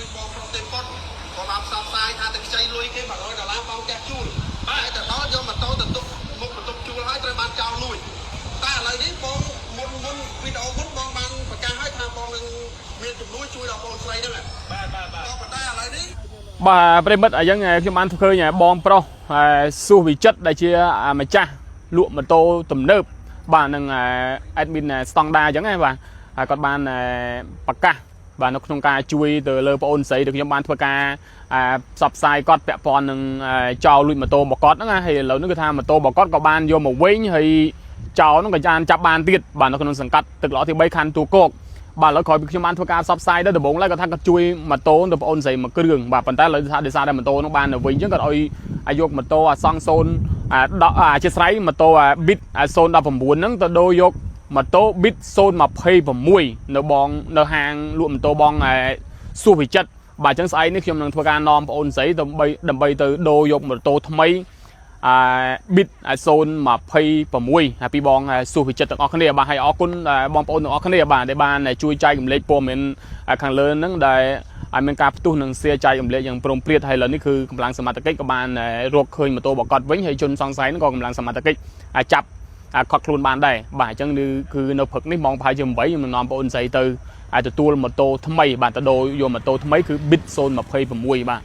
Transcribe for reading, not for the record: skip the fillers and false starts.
យបងប្រុសទេប៉ុនក៏បានផ្សព្វផ្សាយថាតែខ្ចីលុយគេ$100បងចាស់ជួលតែដល់យកម៉ូតូទៅទុកមុខបន្ទប់ជួលហើយត្រូវបានចោលលួចតែឥឡូវនេះបងមុនវីដេអូមុនបងបានប្រកាសឲ្យថាបងនឹងមានជំនួយជួយដល់បងស្រីហ្នឹងបាទប៉ុន្តែឥឡូវនេះបាទប្រិមិត្តអញ្ចឹងខ្ញុំបានឃើញបងប្រុសសុវិចិត្រដែលជាម្ចាស់លក់ម៉ូតូទំនើបបាទនឹងadmin ស្តង់ដាអញ្ចឹងបាទហើយគាត់បានប្រកាសបាទនៅក្នុងការជួយទៅលើបងអូនស្រីដែលខ្ញុំបានធ្វើការផ្សព្វផ្សាយគាត់ពាក់ព័ន្ធនឹងចោលលួចម៉ូតូបកតហ្នឹងហើយឥឡូវនេះគឺថាម៉ូតូបកតក៏បានយកមកវិញហើយចោលហ្នឹងក៏ចាប់បានទៀតបាទនៅក្នុងសង្កាត់ទឹកល្អទី3ខណ្ឌទូគោកបាទឥឡូវក្រោយពីខ្ញុំបានធ្វើការផ្សព្វផ្សាយទៅដំបូងឡើយគាត់ថាគាត់ជួយម៉ូតូទៅបងអូនស្រីមួយគ្រឿងបាទប៉ុន្តែឥឡូវថាដោយសារតែម៉ូតូហ្នឹងបានទៅវិញអញ្ចឹងគាត់ឲ្យយកម៉ូតូអាសង់0ជាស្រ័យម៉ូតូBit 019ហ្នឹងទៅដូរយកម៉ូតូ Bit 026នៅហាងលក់ម៉ូតូបងសុវិចិត្របាទអញ្ចឹងស្អែកនេះខ្ញុំនឹងធ្វើការនាំបងអូនស្រីដើម្បីទៅដូរយកម៉ូតូថ្មីBit 026ពីបងសុវិចិត្រទាំងអស់គ្នាបាទហើយអរគុណបងប្អូនទាំងអស់គ្នាបាទដែលបានជួយចែករំលែកព័ត៌មានខាងលើហ្នឹងដែលឲ្យមានការផ្ទុះនឹងshareចែករំលែកយ៉ាងព្រមព្រៀងហើយឥឡូវនេះគឺកម្លាំងសមត្ថកិច្ចក៏បានរកឃើញម៉ូតូបកតវិញហើយជនសង្ស័យហ្នឹងក៏កម្លាំងសមត្ថកិច្ចចាប់ខត់ខ្លួនបានដែរបាទអញ្ចឹងគឺនៅព្រឹកនេះម៉ោងប្រហែលជា8ខ្ញុំនឹងនាំបងអូនស្រីទៅទទួលម៉ូតូថ្មីបាទទៅដូរយកម៉ូតូថ្មីគឺ Bit 026បាទ